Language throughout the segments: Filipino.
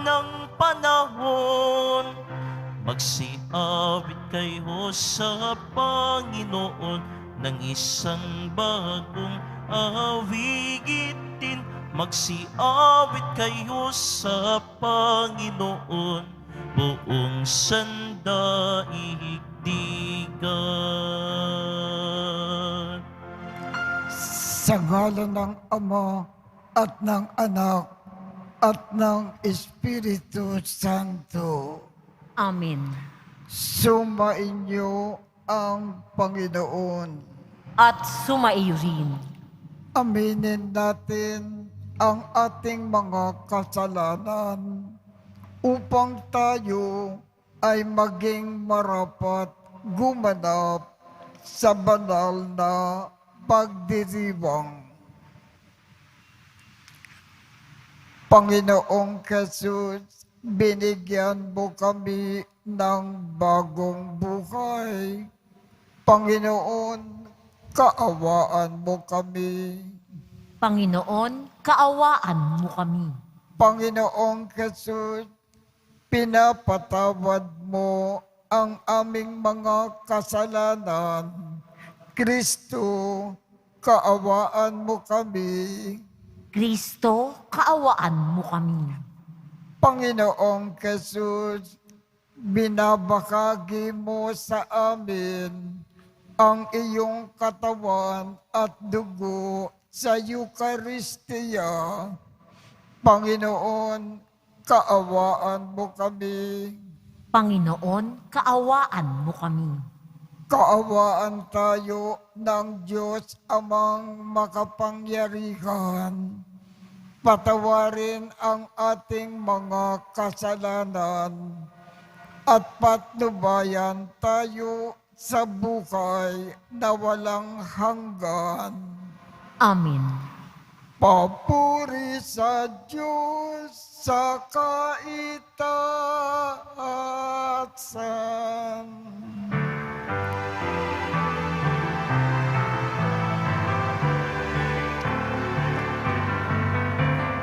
ng panahon. Magsiawit kayo sa Panginoon ng isang bagong awitin. Magsiawit kayo sa Panginoon, buong sandaigdigan. Sa ngalan ng Ama at ng Anak at ng Espiritu Santo. Amen. Sumainyo ang Panginoon. At sumaiyo rin. Aminin natin ang ating mga kasalanan upang tayo ay maging marapat gumanap sa banal na pagdiriwang. Panginoong Jesus, binigyan mo kami ng bagong buhay. Panginoon, kaawaan mo kami. Panginoon, kaawaan mo kami. Panginoong Jesus, pinapatawad mo ang aming mga kasalanan. Kristo, kaawaan mo kami. Kristo, kaawaan mo kami. Panginoong Jesus, binabahagi mo sa amin ang iyong katawan at dugo sa Eucharistia. Panginoon, kaawaan mo kami. Panginoon, kaawaan mo kami. Kaawaan tayo ng Diyos Amang makapangyarihan. Patawarin ang ating mga kasalanan at patnubayan tayo sa buhay na walang hanggan. Amen. Papuri sa Diyos sa kaitaasan.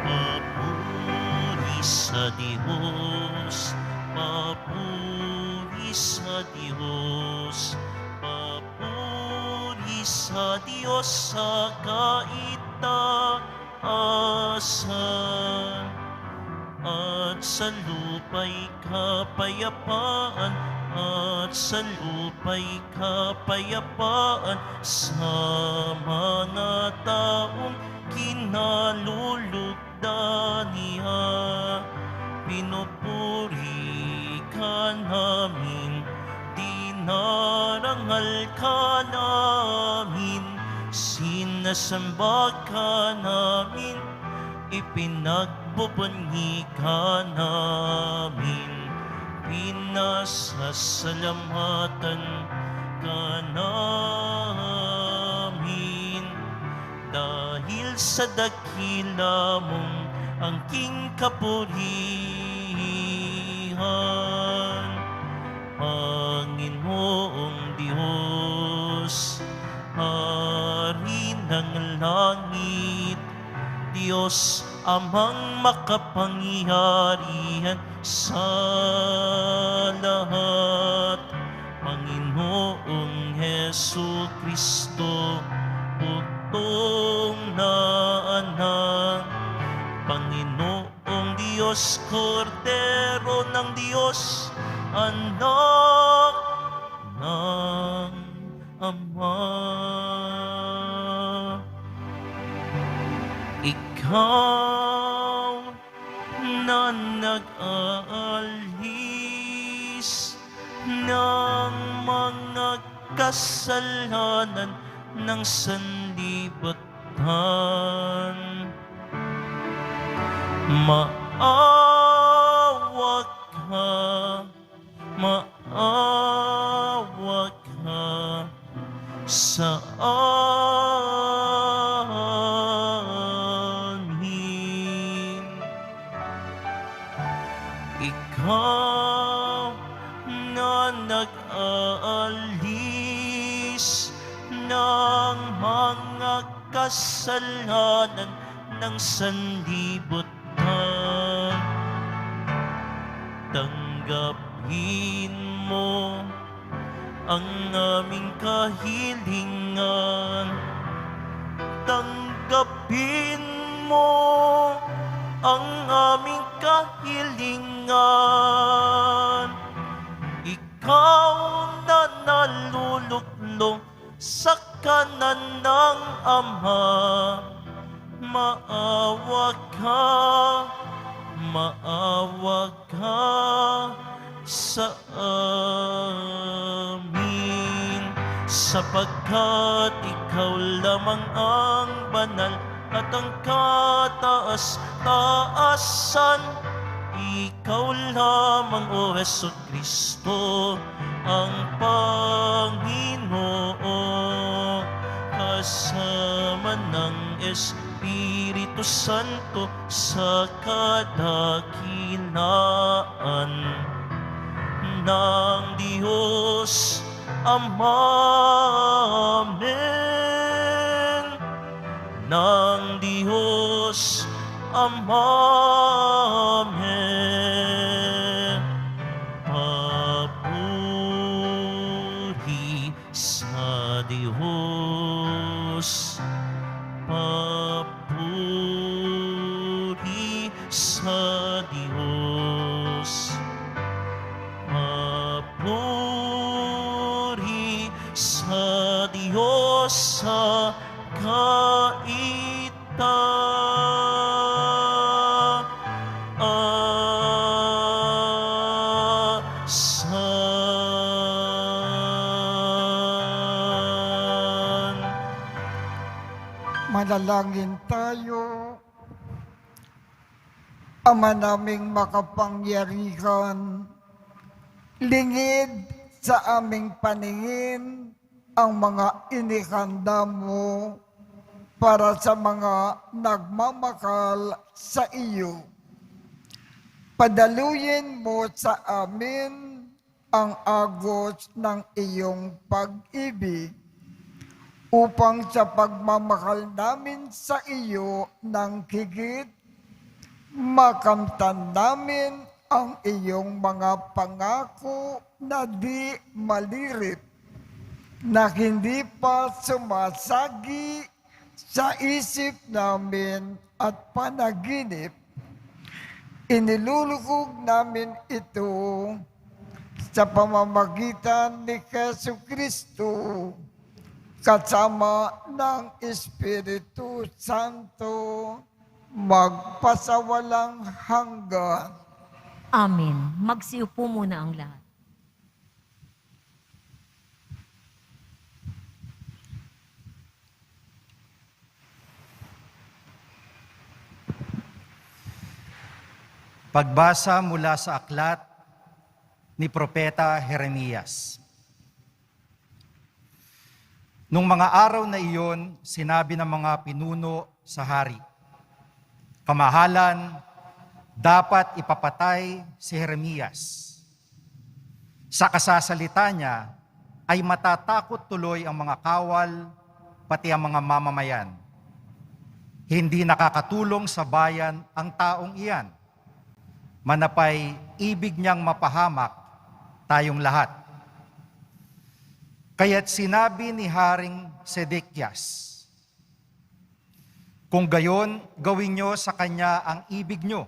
Papuri sa Diyos, papuri sa Diyos, papuri sa Diyos sa kaitaasan. At sa lupa'y kapayapaan, at sa lupa'y kapayapaan sa mga taong kinalulugdan niya. Pinupuri ka namin, dinarangal ka namin, sinasamba ka namin, ipinagbubunyi ka namin, pinasasalamatan ka namin. Dahil sa dakila mong angking kapurihan, Panginoong Diyos, Hari ng langit, Diyos Amang makapangyarihan sa lahat, Panginoong Hesu Kristo, bugtong na anak, Panginoong Diyos, Kordero ng Diyos, anak ng Ama. Ikaw na nag-aalis ng mga kasalanan ng sanlibutan, maawa ka, maawa ka sa amin. Ikaw na nag-aalis ng mga kasalanan ng sanlibutan, tanggapin mo ang aming kahilingan. Tanggapin mo ang aming kahilingan. Ikaw na naluluklong sa kanan ng Ama, maawa ka sa amin, sapagkat ikaw lamang ang banal at ang kataas-taasan. Ikaw lamang, O Jesucristo, ang Panginoon, kasama ng Espiritu Santo sa kadakilaan ng Diyos Ama. Amen. Ng Diyos Ama. Amen. Papuri sa Diyos. Papuri sa Diyos. Papuri sa Diyos sa kaitaasan. Manalangin tayo. Ama naming makapangyarihan, lingid sa aming paningin ang mga inihanda mo para sa mga nagmamakal sa iyo. Padaluyin mo sa amin ang agos ng iyong pag-ibig upang sa pagmamahal namin sa iyo ng higit, makamtan namin ang iyong mga pangako na di malirip, na hindi pa sumasagi sa isip namin at panaginip. Inilulugog namin ito sa pamamagitan ni Jesucristo, kasama ng Espiritu Santo, magpasawalang hanggan. Amen. Magsiupo muna ang lahat. Pagbasa mula sa aklat ni Propeta Jeremias. Nung mga araw na iyon, sinabi ng mga pinuno sa hari, "Kamahalan, dapat ipapatay si Jeremias. Sa kasasalita niya ay matatakot tuloy ang mga kawal, pati ang mga mamamayan. Hindi nakakatulong sa bayan ang taong iyan. Manapay ibig niyang mapahamak tayong lahat." Kaya't sinabi ni Haring Sedekias, "Kung gayon, gawin niyo sa kanya ang ibig niyo.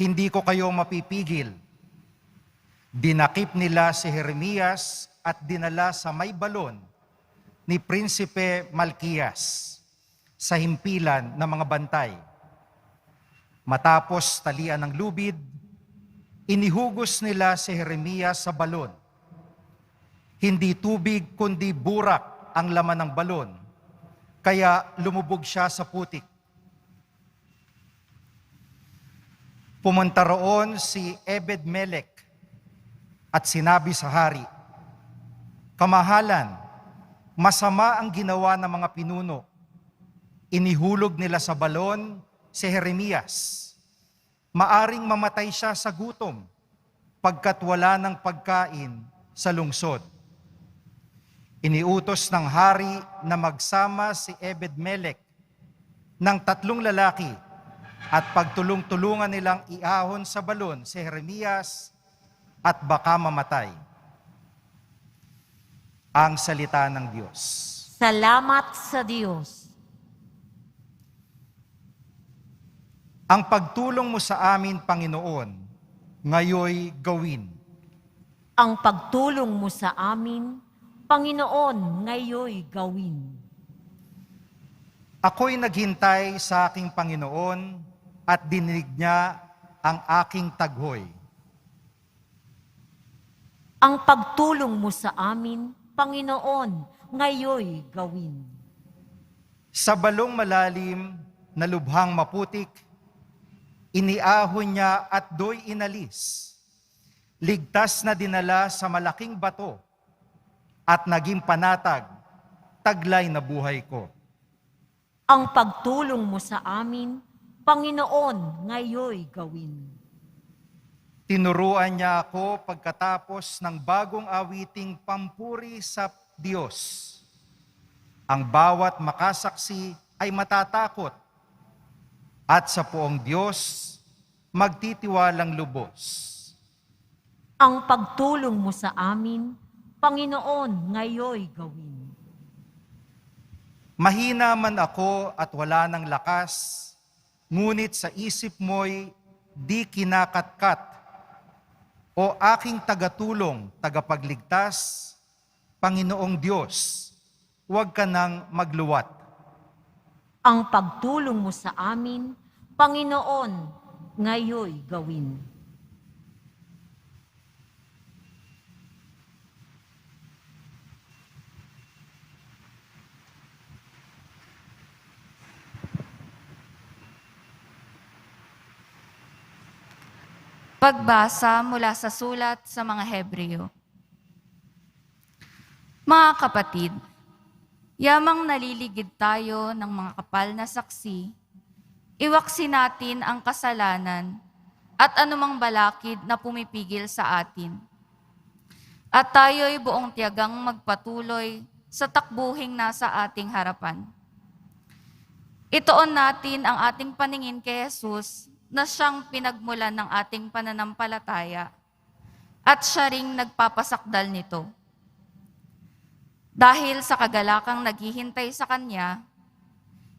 Hindi ko kayo mapipigil." Dinakip nila si Jeremias at dinala sa may balon ni Prinsipe Malkiyas sa himpilan ng mga bantay. Matapos talian ng lubid, inihugos nila si Jeremias sa balon. Hindi tubig kundi burak ang laman ng balon, kaya lumubog siya sa putik. Pumunta roon si Ebed-Melech at sinabi sa hari, "Kamahalan, masama ang ginawa ng mga pinuno. Inihulog nila sa balon si Jeremias. Maaring mamatay siya sa gutom pagkat wala ng pagkain sa lungsod." Iniutos ng hari na magsama si Ebed-Melech ng 3 lalaki at pagtulong-tulungan nilang iahon sa balon si Jeremias at baka mamatay. Ang salita ng Diyos. Salamat sa Diyos. Ang pagtulong mo sa amin, Panginoon, ngayoy gawin. Ang pagtulong mo sa amin, Panginoon, ngayoy gawin. Ako'y naghintay sa aking Panginoon at dininig niya ang aking taghoy. Ang pagtulong mo sa amin, Panginoon, ngayoy gawin. Sa balong malalim na lubhang maputik, iniahon niya at do'y inalis. Ligtas na dinala sa malaking bato at naging panatag, taglay na buhay ko. Ang pagtulong mo sa amin, Panginoon, ngayoy gawin. Tinuruan niya ako pagkatapos ng bagong awiting pampuri sa Diyos. Ang bawat makasaksi ay matatakot at sa poong Diyos magtitiwalang lubos. Ang pagtulong mo sa amin, Panginoon, ngayoy gawin. Mahina man ako at wala ng lakas, ngunit sa isip mo'y di kinakatkat. O aking tagatulong, tagapagligtas, Panginoong Diyos, huwag ka nang magluwat. Ang pagtulong mo sa amin, Panginoon, ngayoy gawin. Pagbasa mula sa sulat sa mga Hebreo. Mga kapatid, yamang naliligid tayo ng mga kapal na saksi, iwaksi natin ang kasalanan at anumang balakid na pumipigil sa atin. At tayo'y buong tiyagang magpatuloy sa takbuhing nasa ating harapan. Ituon natin ang ating paningin kay Jesus na siyang pinagmulan ng ating pananampalataya at siya ring nagpapasakdal nito. Dahil sa kagalakang naghihintay sa Kanya,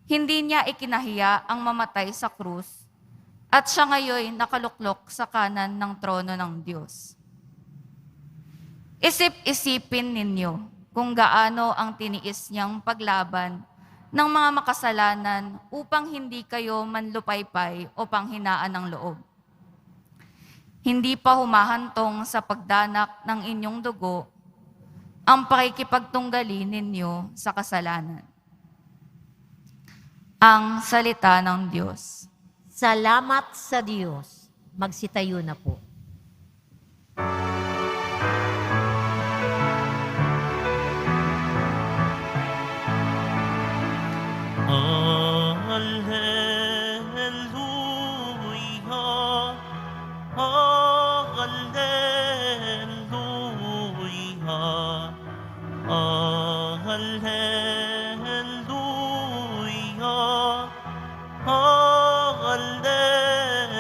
hindi niya ikinahiya ang mamatay sa krus at siya ngayon nakaluklok sa kanan ng trono ng Diyos. Isip-isipin ninyo kung gaano ang tiniis niyang paglaban ng mga makasalanan upang hindi kayo manlupaypay o panghinaan ng loob. Hindi pa humahantong sa pagdanak ng inyong dugo ang pakikipagtunggali ninyo sa kasalanan. Ang salita ng Diyos. Salamat sa Diyos. Magsitayo na po. Hallelujah, hallelujah,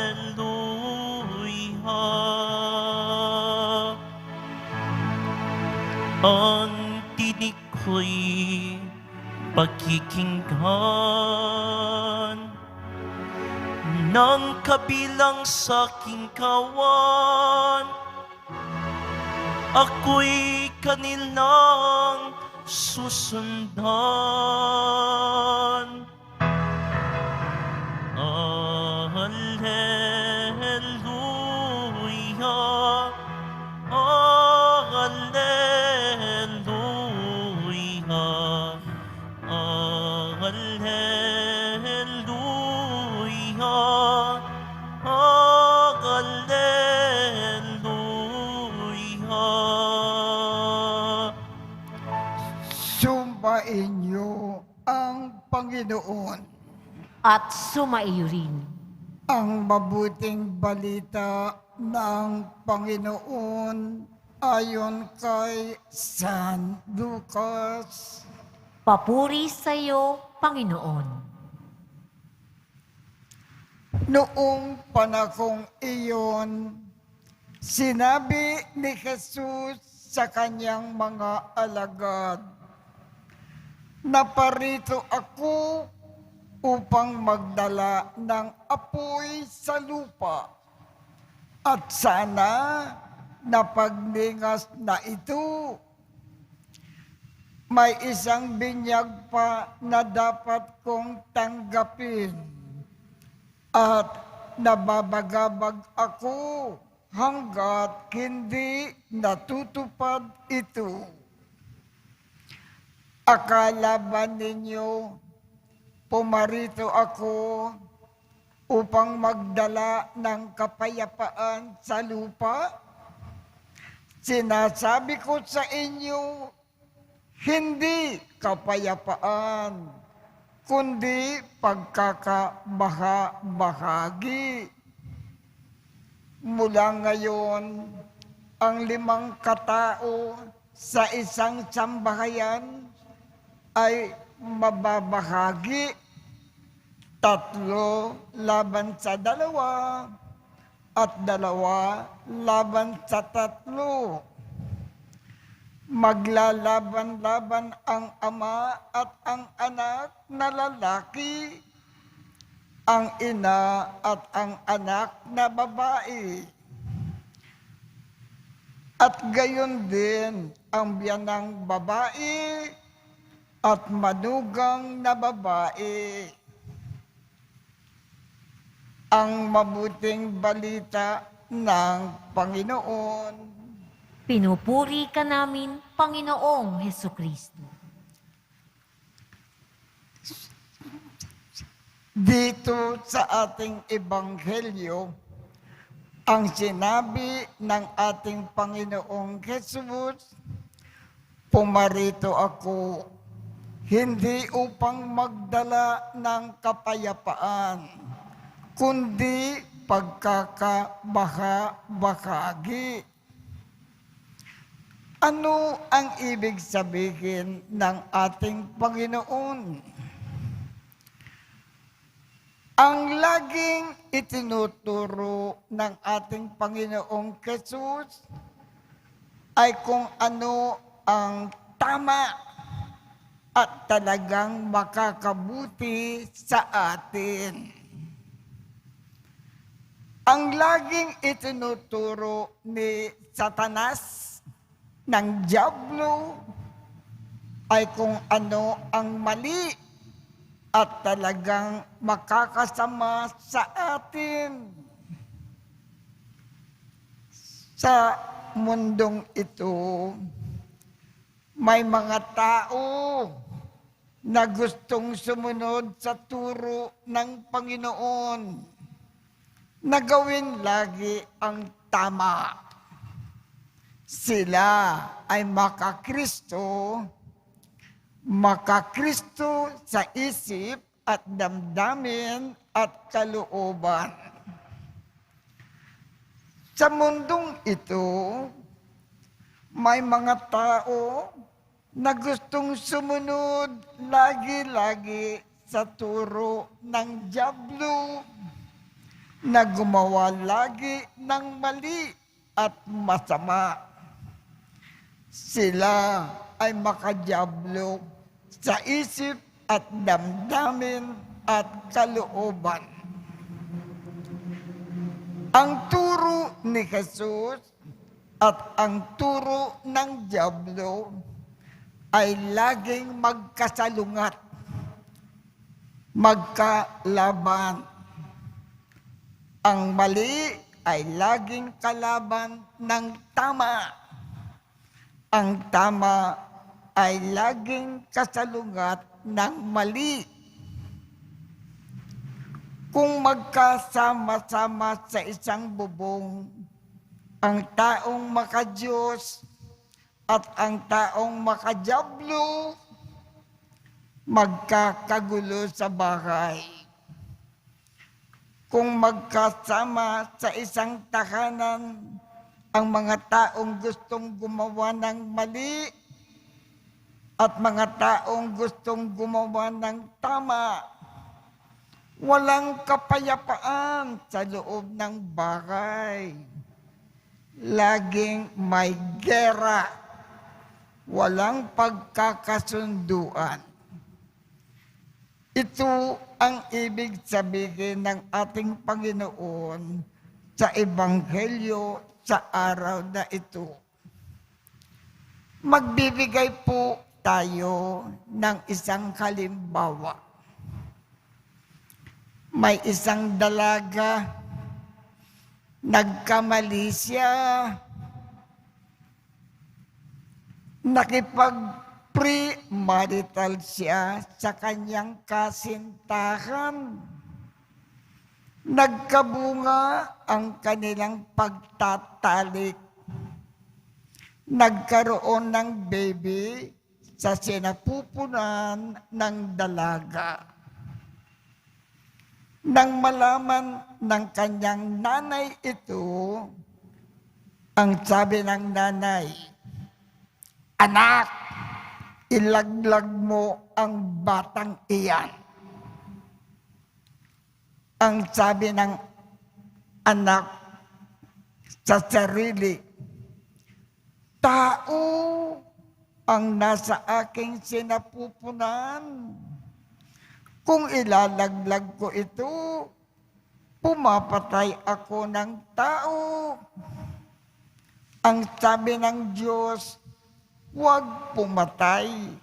hallelujah, hallelujah. Ang tinig ko'y pakikinggan ng kabilang sa aking kawan. Ako'y kanilang susundan. Hallelujah, hallelujah, hallelujah, hallelujah. Sumpain niyo ang Panginoon. At sumaiyo rin. Ang mabuting balita ng Panginoon ayon kay San Lucas. Papuri sa iyo, Panginoon. Noong panahong iyon, sinabi ni Jesus sa kanyang mga alagad, "Naparito ako upang magdala ng apoy sa lupa, at sana napagningas na ito. May isang binyag pa na dapat kong tanggapin, at nababagabag ako hanggat hindi natutupad ito. Akala ba ninyo pumarito ako upang magdala ng kapayapaan sa lupa? Sinasabi ko sa inyo, hindi kapayapaan, kundi pagkakabaha-bahagi. Mula ngayon, ang 5 katao sa isang sambahayan ay mababahagi, 3 laban sa 2, at 2 laban sa 3. Maglalaban-laban ang ama at ang anak na lalaki, ang ina at ang anak na babae. At gayon din ang biyanang babae at manugang na babae. Ang mabuting balita ng Panginoon. Pinupuri ka namin, Panginoong Hesukristo. Dito sa ating ebanghelyo, ang sinabi ng ating Panginoong Jesus, "Pumarito ako, hindi upang magdala ng kapayapaan, kundi pagkakabaha-bahagi." Ano ang ibig sabihin ng ating Panginoon? Ang laging itinuturo ng ating Panginoong Jesus ay kung ano ang tama at talagang makakabuti sa atin. Ang laging itinuturo ni Satanas, ng Diablo, ay kung ano ang mali at talagang makakasama sa atin. Sa mundong ito, may mga tao na gustong sumunod sa turo ng Panginoon, na gawin lagi ang tama. Sila ay makakristo sa isip at damdamin at kalooban. Sa mundong ito, may mga tao na gustong sumunod lagi-lagi sa turo ng Diablo, na gumawa lagi ng mali at masama. Sila ay makadiablo sa isip at damdamin at kalooban. Ang turo ni Jesus at ang turo ng Diablo ay laging magkasalungat, magkalaban. Ang mali ay laging kalaban ng tama. Ang tama ay laging kasalungat ng mali. Kung magkasama-sama sa isang bubong, ang taong makadiyos at ang taong makadiablo, magkakagulo sa bahay. Kung magkasama sa isang tahanan, ang mga taong gustong gumawa ng mali at mga taong gustong gumawa ng tama, Walang kapayapaan sa loob ng bahay. Laging may gera. Walang pagkakasunduan. Ito ang ibig sabihin ng ating Panginoon sa Ebanghelyo sa araw na ito. Magbibigay po tayo ng isang halimbawa. May isang dalaga, nagkamali siya, nakipag-premarital siya sa kanyang kasintahan. Nagkabunga ang kanilang pagtatalik. Nagkaroon ng baby sa sinapupunan ng dalaga. Nang malaman ng kanyang nanay ito, ang sabi ng nanay, "Anak, ilaglag mo ang batang iyan." Ang sabi ng anak sa sarili, "Tao ang nasa aking sinapupunan. Kung ilalaglag ko ito, pumapatay ako ng tao." Ang sabi ng Diyos, "Huwag pumatay."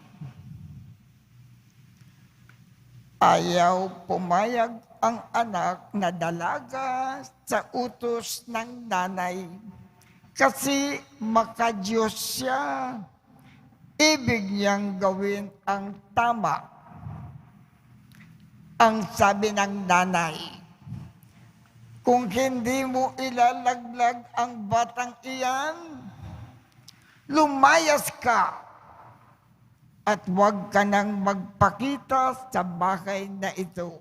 Ayaw pumayag ang anak na dalaga sa utos ng nanay kasi makadiyos siya. Ibig niyang gawin ang tama. Ang sabi ng nanay, "Kung hindi mo ilalaglag ang batang iyan, lumayas ka at huwag ka nang magpakita sa bahay na ito."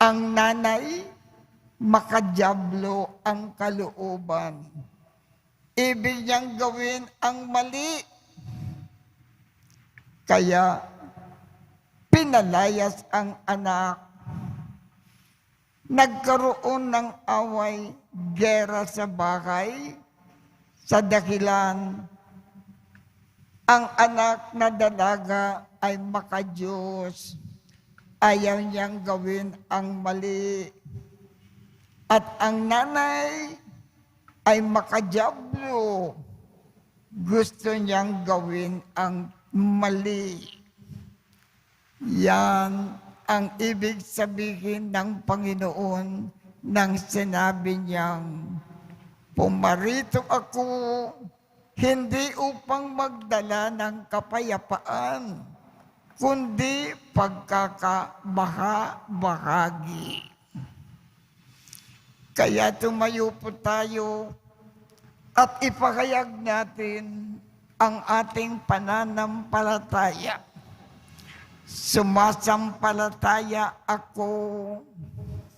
Ang nanay, makadyablo ang kalooban. Ibig niyang gawin ang mali. Kaya pinalayas ang anak. Nagkaroon ng away, gera sa bahay, sa dahilan ang anak na dalaga ay makadiyos. Ayaw niyang gawin ang mali. At ang nanay ay makadyablo. Gusto niyang gawin ang mali. Yan ang ibig sabihin ng Panginoon nang sinabi niyang, "Pumarito ako hindi upang magdala ng kapayapaan, kundi pagkakabahagi." Kaya tumayo po tayo at ipahayag natin ang ating pananampalataya. Sumasampalataya ako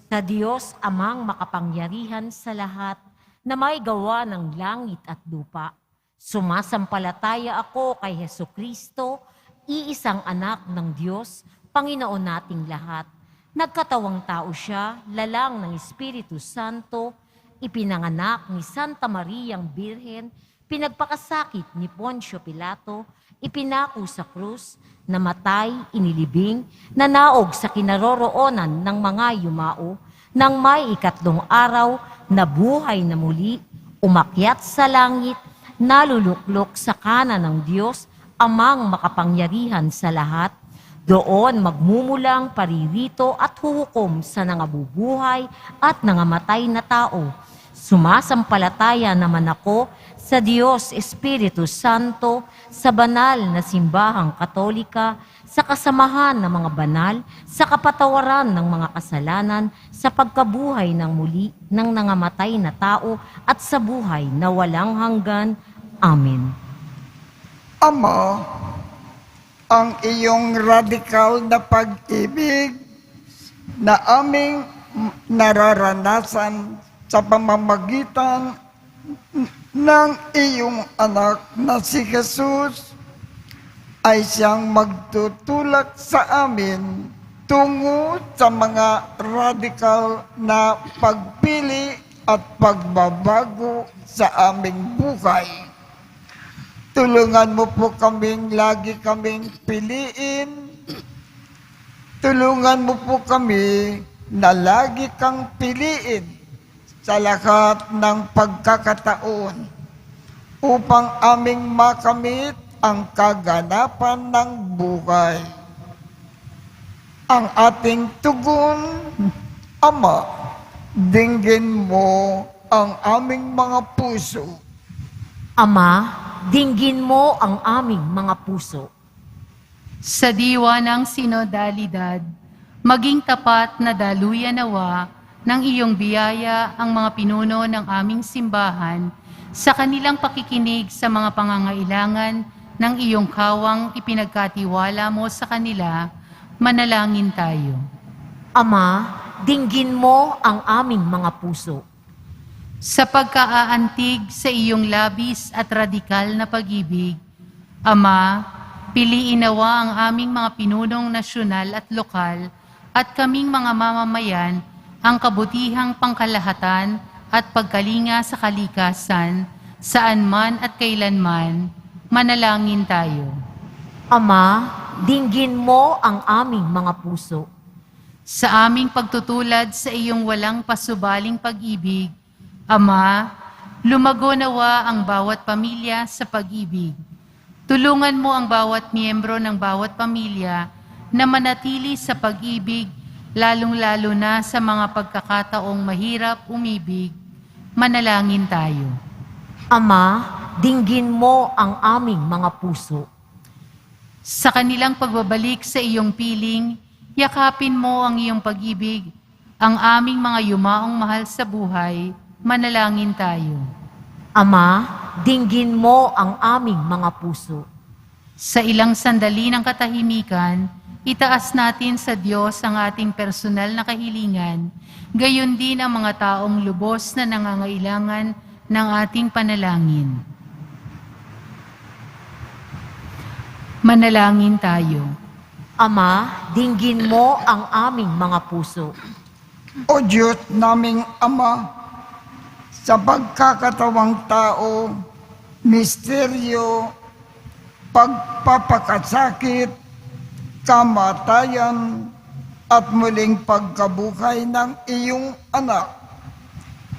Sa Diyos amang makapangyarihan sa lahat na may gawa ng langit at lupa. Sumasampalataya ako kay Hesukristo, iisang anak ng Diyos, Panginoon nating lahat. Nagkatawang tao siya, lalang ng Espiritu Santo, ipinanganak ni Santa Mariang Birhen, pinagpakasakit ni Poncio Pilato, ipinako sa krus, namatay, inilibing, nanaog sa kinaroroonan ng mga yumao, nang may 3 araw, nabuhay na muli, umakyat sa langit, naluluklok sa kanan ng Diyos, amang makapangyarihan sa lahat. Doon magmumulang paririto at huhukom sa nangabubuhay at nangamatay na tao. Sumasampalataya naman ako sa Diyos Espiritu Santo, sa banal na simbahang Katolika, sa kasamahan ng mga banal, sa kapatawaran ng mga kasalanan, sa pagkabuhay ng muli ng nangamatay na tao at sa buhay na walang hanggan. Amen. Ama, ang iyong radikal na pag-ibig na aming nararanasan sa pamamagitan ng iyong anak na si Jesus ay siyang magtutulak sa amin tungo sa mga radikal na pagpili at pagbabago sa aming buhay. Tulungan mo po kaming lagi kaming piliin. Tulungan mo po kami na lagi kang piliin sa lahat ng pagkakataon upang aming makamit ang kaganapan ng buhay. Ang ating tugon, Ama, dinggin mo ang aming mga puso. Ama, dinggin mo ang aming mga puso. Sa diwa ng sinodalidad, maging tapat na daluyan nawa ng iyong biyaya ang mga pinuno ng aming simbahan sa kanilang pakikinig sa mga pangangailangan ng iyong kawang ipinagkatiwala mo sa kanila. Manalangin tayo. Ama, dinggin mo ang aming mga puso. Sa pagkaaantig sa iyong labis at radikal na pag-ibig, Ama, piliin nawa ang aming mga pinunong nasyonal at lokal at kaming mga mamamayan ang kabutihang pangkalahatan at pagkalinga sa kalikasan, saan man at kailanman. Manalangin tayo. Ama, dinggin mo ang aming mga puso. Sa aming pagtutulad sa iyong walang pasubaling pag-ibig, Ama, lumago nawa ang bawat pamilya sa pag-ibig. Tulungan mo ang bawat miyembro ng bawat pamilya na manatili sa pag-ibig, lalong-lalo na sa mga pagkakataong mahirap umibig. Manalangin tayo. Ama, dinggin mo ang aming mga puso. Sa kanilang pagbabalik sa iyong piling, yakapin mo ang iyong pag-ibig, ang aming mga yumaong mahal sa buhay. Manalangin tayo. Ama, dinggin mo ang aming mga puso. Sa ilang sandali ng katahimikan, itaas natin sa Diyos ang ating personal na kahilingan, gayon din ang mga taong lubos na nangangailangan ng ating panalangin. Manalangin tayo. Ama, dinggin mo ang aming mga puso. O Diyos naming Ama, sa pagkakatawang tao, misteryo, pagpapakasakit, kamatayan, at muling pagkabuhay ng iyong anak,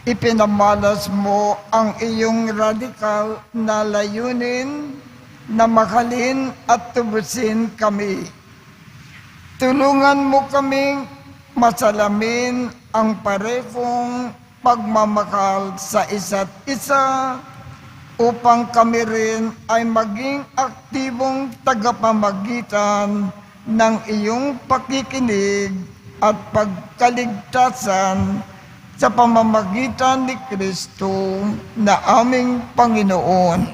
ipinamalas mo ang iyong radikal na layunin na mahalin at tubusin kami. Tulungan mo kaming masalamin ang parehong pagmamahal sa isa't isa upang kami rin ay maging aktibong tagapamagitan ng iyong pakikinig at pagkaligtasan sa pamamagitan ni Kristo na aming Panginoon.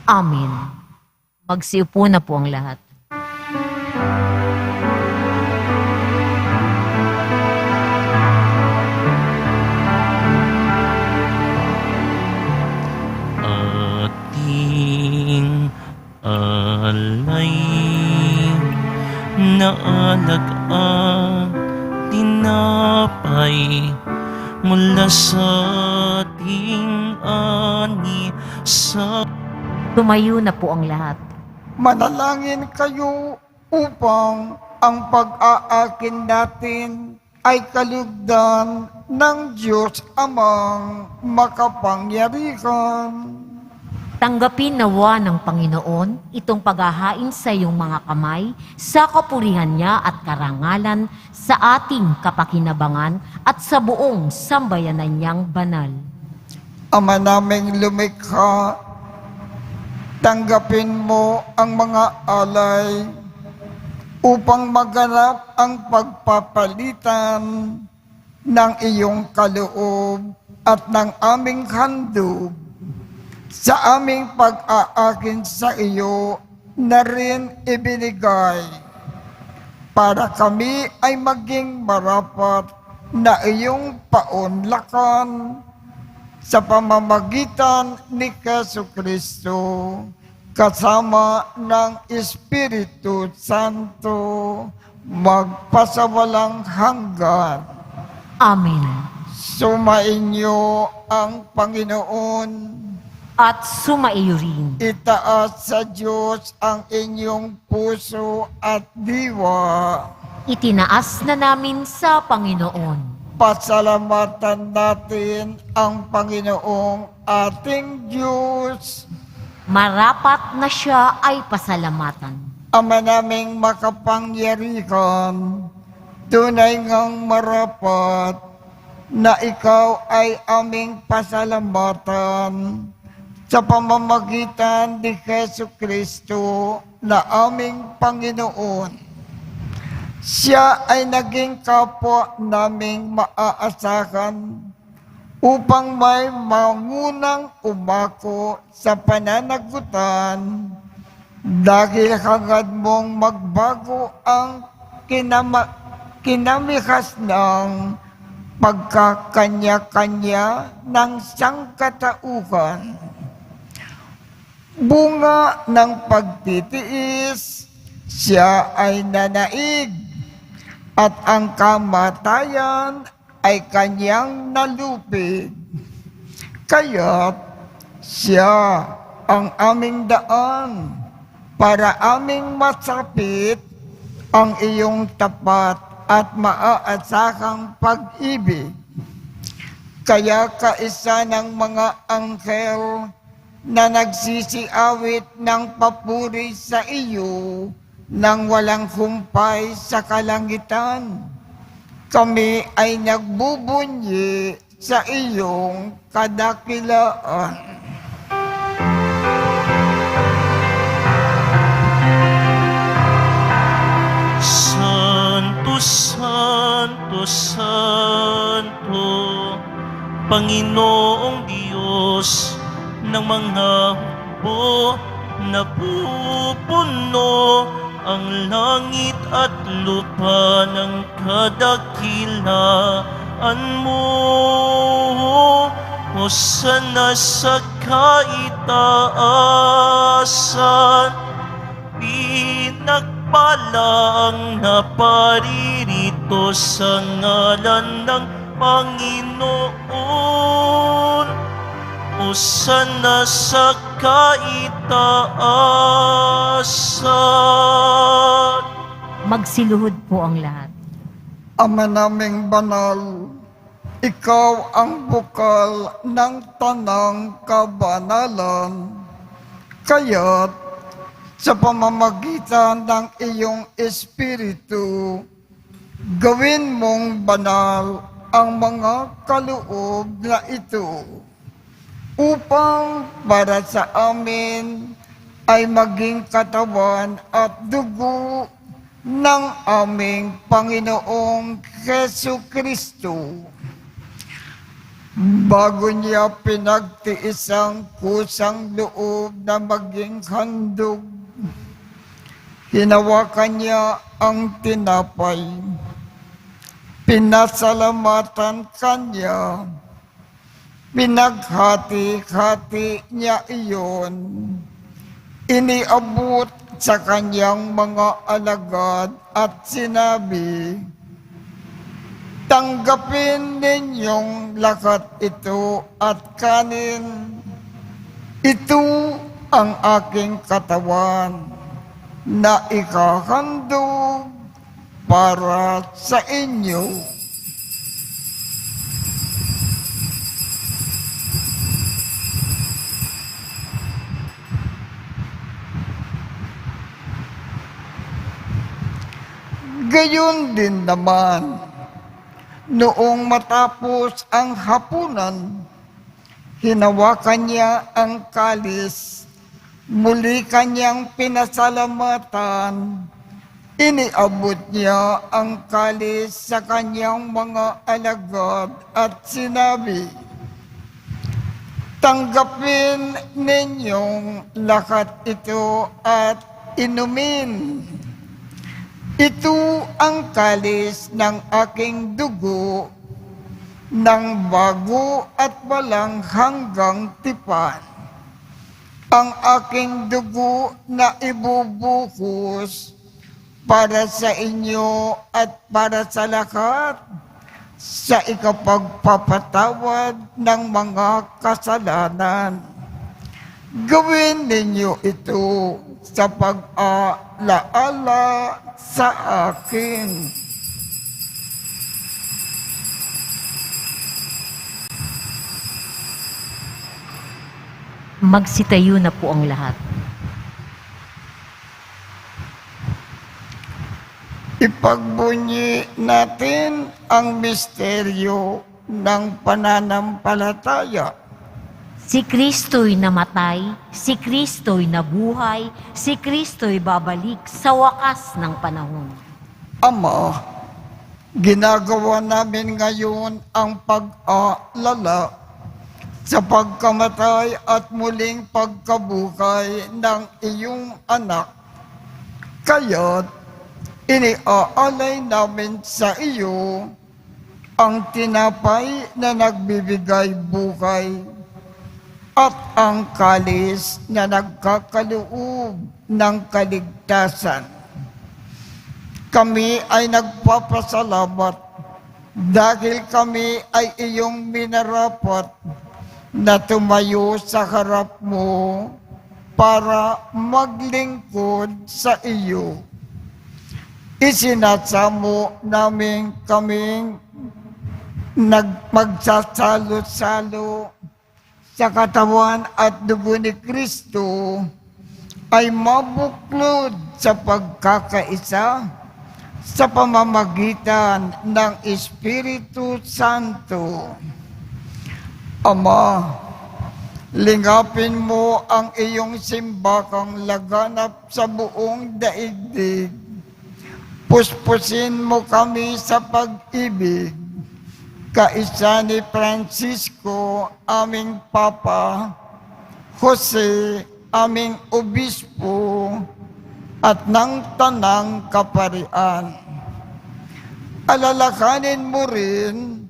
Amen. Magsiupo na po ang lahat. Ating alay na alag-ang tinapay mula sa ating ani sa... Tumayo na po ang lahat. Manalangin kayo upang ang pag-aakin natin ay kalugdan ng Diyos Amang makapangyarihan. Tanggapin nawa ng Panginoon itong paghahain sa iyong mga kamay sa kapurihan niya at karangalan sa ating kapakinabangan at sa buong sambayanan niyang banal. Ama naming lumikha, tanggapin mo ang mga alay upang maganap ang pagpapalitan ng iyong kaloob at ng aming handog sa aming pag-aakin sa iyo na rin ibinigay para kami ay maging marapat na iyong paunlakan sa pamamagitan ni Jesucristo kasama ng Espiritu Santo magpasawalang hanggan. Amen. Sumainyo ang Panginoon. At sumaiyo rin. Itaas sa Diyos ang inyong puso at diwa. Itinaas na namin sa Panginoon. Pasalamatan natin ang Panginoong ating Diyos. Marapat na siya ay pasalamatan. Ama naming makapangyarihan, tunay ngang marapat na ikaw ay aming pasalamatan sa pamamagitan ni Jesucristo na aming Panginoon. Siya ay naging kapwa naming maaasahan upang may mangunang umako sa pananagutan dahil hangad mong magbago ang kinamihas ng pagkakanya-kanya ng sangkatauhan. Bunga ng pagtitiis, siya ay nanaig at ang kamatayan ay kanyang nalupig. Kaya't siya ang aming daan para aming masapit ang iyong tapat at maaasahang pag-ibig. Kaya kaisa ng mga anghel na nagsisiawit ng papuri sa iyo nang walang humpay sa kalangitan, kami ay nagbubunyi sa iyong kadakilaan. Santo, Santo, Santo, Panginoong Diyos ng mga hukbo, napupuno ang langit at lupa ng kadakilaan mo. Hosana sa kaitaasan, pinagpalang naparirito sa ngalan ng Panginoon. Hosana sa kaitaasan. Magsiluhod po ang lahat. Ama naming banal, ikaw ang bukal ng tanang kabanalan. Kaya't sa pamamagitan ng iyong Espiritu, gawin mong banal ang mga kaloob na ito, upang para sa amin ay maging katawan at dugo ng aming Panginoong Jesucristo. Bago niya pinagtiis ang kusang loob na maging handog, hinawakan niya ang tinapay, pinasalamatan kanya, pinaghati-hati niya iyon, iniabot sa kanyang mga alagad at sinabi, "Tanggapin ninyong lahat ito at kanin. Ito ang aking katawan na ikahandog para sa inyo." Gayon din naman, noong matapos ang hapunan, hinawakan niya ang kalis, muli kanyang pinasalamatan, iniabot niya ang kalis sa kanyang mga alagad at sinabi, "Tanggapin ninyong lahat ito at inumin. Ito ang kalis ng aking dugo ng bago at walang hanggang tipan. Ang aking dugo na ibubuhos para sa inyo at para sa lahat, sa ikapagpapatawad ng mga kasalanan. Gawin ninyo ito sa pag-alaala sa akin. Magsitayo na po ang lahat. Ipagbunyi natin ang misteryo ng pananampalataya. Si Kristo'y namatay, si Kristo'y nabuhay, si Kristo'y babalik sa wakas ng panahon. Ama, ginagawa namin ngayon ang pag-aalala sa pagkamatay at muling pagkabuhay ng iyong anak. Kaya't iniaalay namin sa iyo ang tinapay na nagbibigay buhay at ang kalis na nagkakaloob ng kaligtasan. Kami ay nagpapasalamat dahil kami ay iyong minarapat na tumayo sa harap mo para maglingkod sa iyo. Isinasamo namin kaming magsasalo-salo sa katawan at dugo ni Kristo ay mabuklod sa pagkakaisa sa pamamagitan ng Espiritu Santo. Ama, lingapin mo ang iyong simbakang laganap sa buong daigdig. Puspusin mo kami sa pag-ibig, kaisa ni Francisco, aming Papa, Jose, aming Obispo, at ng Tanang Kaparian. Alalakanin mo rin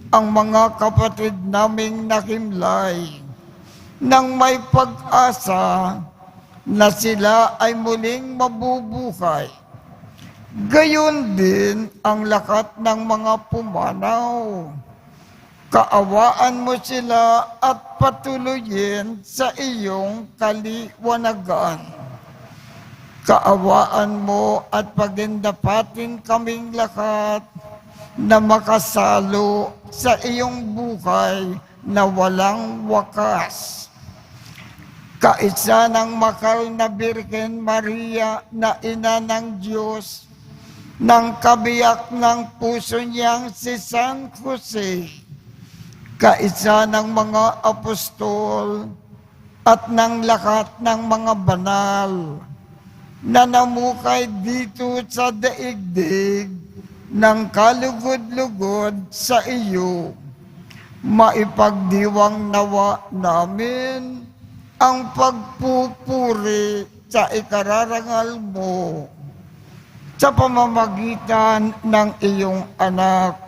ang mga kapatid naming nakimlay nang may pag-asa na sila ay muling mabubuhay. Gayon din ang lakat ng mga pumanaw. Kaawaan mo sila at patuloyin sa iyong kaliwanagan. Kaawaan mo at pagindapatin kaming lahat na makasalo sa iyong buhay na walang wakas. Kaisa ng makal na Birhen Maria na ina ng Diyos, ng kabiyak ng puso niyang si San Jose, kaisa ng mga apostol at ng lahat ng mga banal na namukay dito sa daigdig ng kalugod-lugod sa iyo. Maipagdiwang nawa namin ang pagpupuri sa ikararangal mo sa pamamagitan ng iyong anak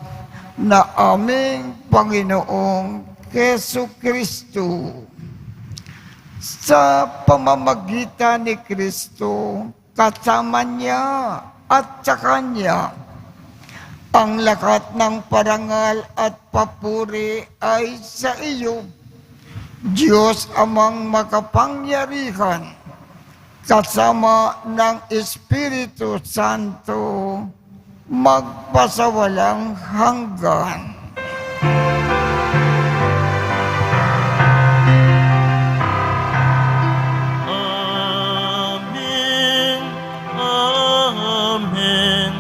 na aming Panginoong Jesucristo. Sa pamamagitan ni Kristo, kasama niya at sa Kanya, ang lahat ng parangal at papuri ay sa iyo, Diyos Amang makapangyarihan, kasama ng Espiritu Santo, magpasawalang hanggan. Amen. Amen.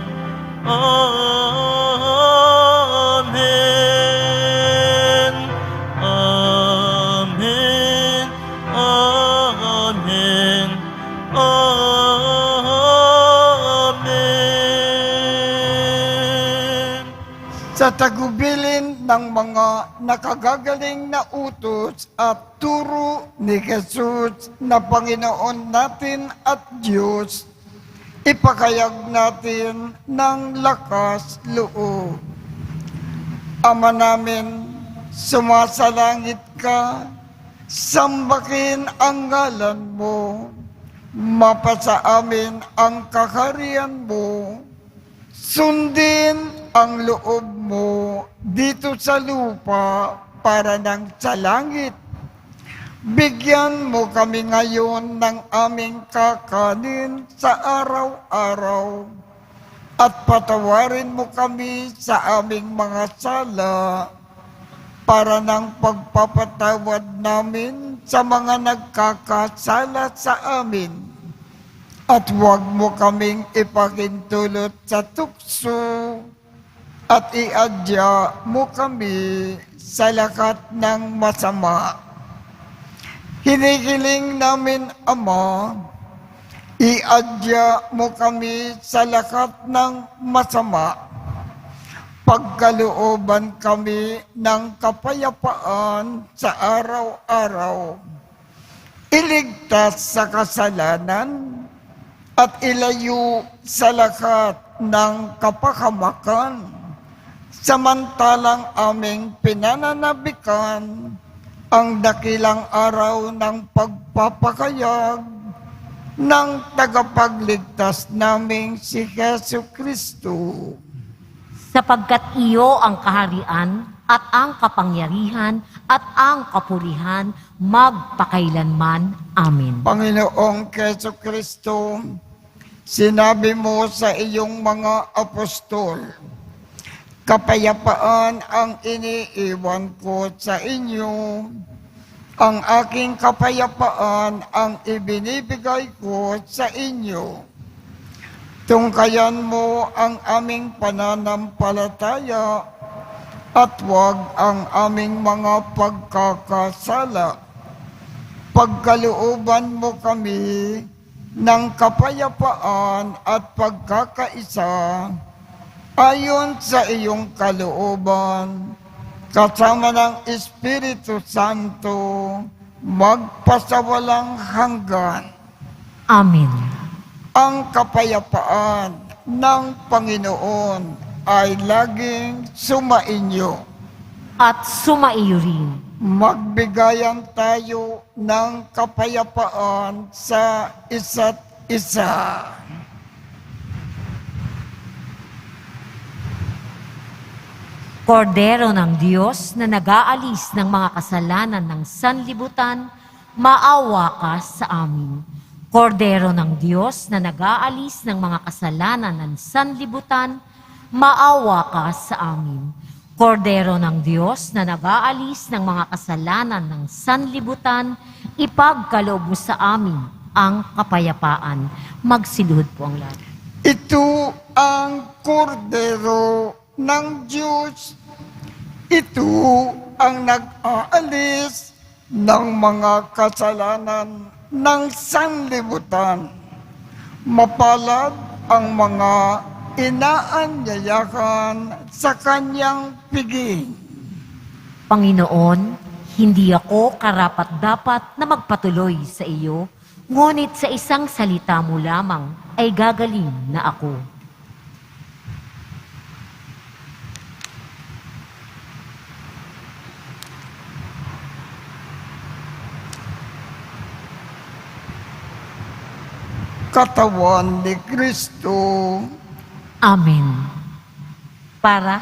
Amen. Amen. Amen. Amen. Sa tagubilin ng mga nakagagaling na utos at turo ni Jesus na Panginoon natin at Diyos, ipakayag natin ng lakas loob. Ama namin, sumasalangit ka, sambahin ang ngalan mo, mapasa amin ang kakarian mo, sundin ang loob mo dito sa lupa para nang sa langit. Bigyan mo kami ngayon ng aming kakanin sa araw-araw at patawarin mo kami sa aming mga sala para ng pagpapatawad namin sa mga nagkakasala sa amin. At huwag mo kaming ipakintulot sa tukso at iadya mo kami sa lakat ng masama. Hinihiling namin, Ama, iadya mo kami sa lakat ng masama. Pagkalooban kami ng kapayapaan sa araw-araw. Iligtas sa kasalanan at ilayo sa lakat ng kapahamakan. Samantalang aming pinananabikan ang dakilang araw ng pagpapakayag ng tagapagligtas naming si Jesu Kristo. Sapagkat iyo ang kaharian at ang kapangyarihan at ang kapurihan magpakailanman. Amen. Panginoong Jesu Kristo, sinabi mo sa iyong mga apostol, kapayapaan ang iniiwan ko sa inyo. Ang aking kapayapaan ang ibinibigay ko sa inyo. Tungkayan mo ang aming pananampalataya at huwag ang aming mga pagkakasala. Pagkalooban mo kami ng kapayapaan at pagkakaisa ayon sa iyong kalooban, kasama ng Espiritu Santo, magpasawalang hanggan. Amen. Ang kapayapaan ng Panginoon ay laging sumainyo. At sumaiyo rin. Magbigayan tayo ng kapayapaan sa isa't isa. Kordero ng Diyos na nag-aalis ng mga kasalanan ng sanlibutan, maawa ka sa amin. Kordero ng Diyos na nag-aalis ng mga kasalanan ng sanlibutan, maawa ka sa amin. Kordero ng Diyos na nag-aalis ng mga kasalanan ng sanlibutan, ipagkaloob mo sa amin ang kapayapaan. Magsiluhod po ang lahat. Ito ang kordero ng Diyos. Ito ang nag-aalis ng mga kasalanan ng sanlibutan. Mapalad ang mga inaanyayahan sa kanyang piging. Panginoon, hindi ako karapat-dapat na magpatuloy sa iyo, ngunit sa isang salita mo lamang ay gagaling na ako. Katawan ni Kristo. Amen. Para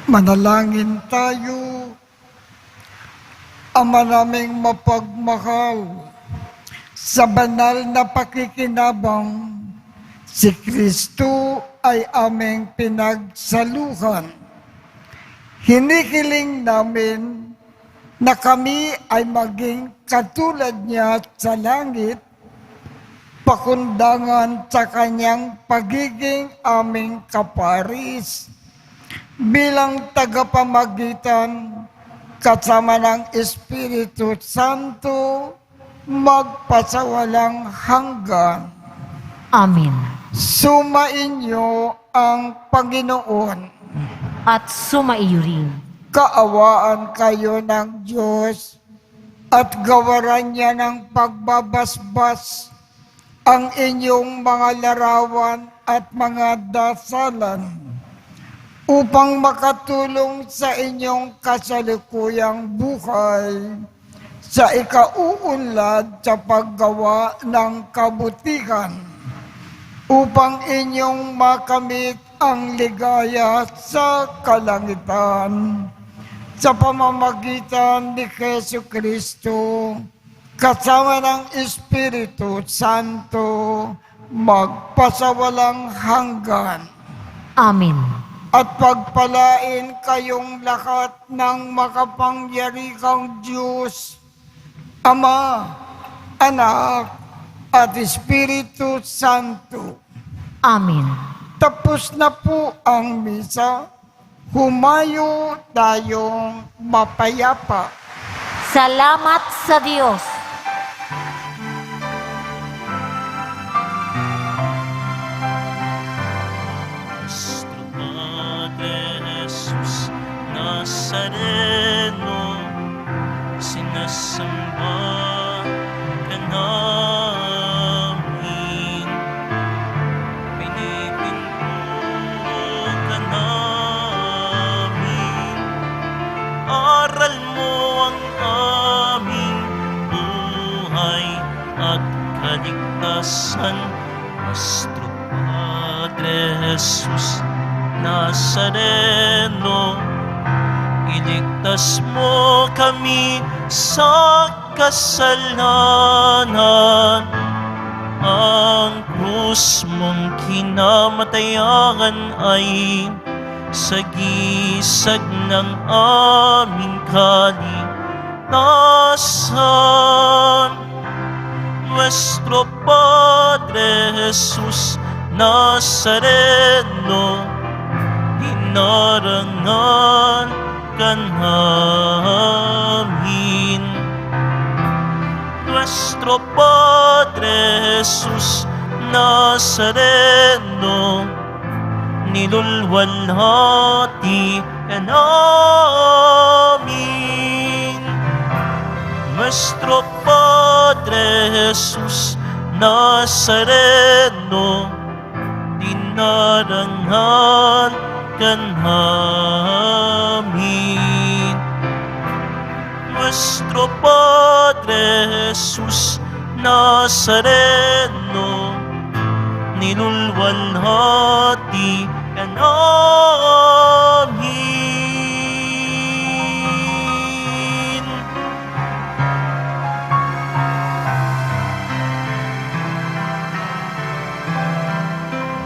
Manalangin tayo. Ama naming mapagmahal, sa banal na pakikinabang, si Kristo ay aming pinagsaluhan. Hinihiling namin na kami ay maging katulad niya sa langit, pakundangan sa kanyang pagiging aming kaparis, bilang tagapamagitan kasama ng Espiritu Santo, magpasawalang hanggan. Amen. Sumainyo ang Panginoon. At sumaiyo rin. Kaawaan kayo ng Diyos at gawaran niya ng pagbabasbas ang inyong mga larawan at mga dasalan, upang makatulong sa inyong kasalukuyang buhay sa ikauunlad sa paggawa ng kabutihan, upang inyong makamit ang ligaya sa kalangitan sa pamamagitan ni Jesucristo, kasama ng Espiritu Santo, magpasawalang hanggan. Amen. At pagpalain kayong lahat ng makapangyarihang Diyos, Ama, Anak, at Espiritu Santo. Amen. Tapos na po ang misa. Humayo tayong mapayapa. Salamat sa Diyos. Nuestro Padre Jesus Nazareno, sinasamba ka namin, pinipinto ka namin, aral mo ang aming buhay at kaligtasan. Nuestro Padre Jesus Nazareno, iligtas mo kami sa kasalanan. Ang krus mong kinamatayan ay sagisag ng aming kaligtasan. Nuestro Padre Jesus Nazareno, dinarangan ka namin. Nuestro Padre Jesus Nazareno, nilulwalhati ka namin. Nuestro Padre Jesus Nazareno, dinarangan ka namin. Nuestro Padre Jesus Nazareno, nilulwalhati ka namin.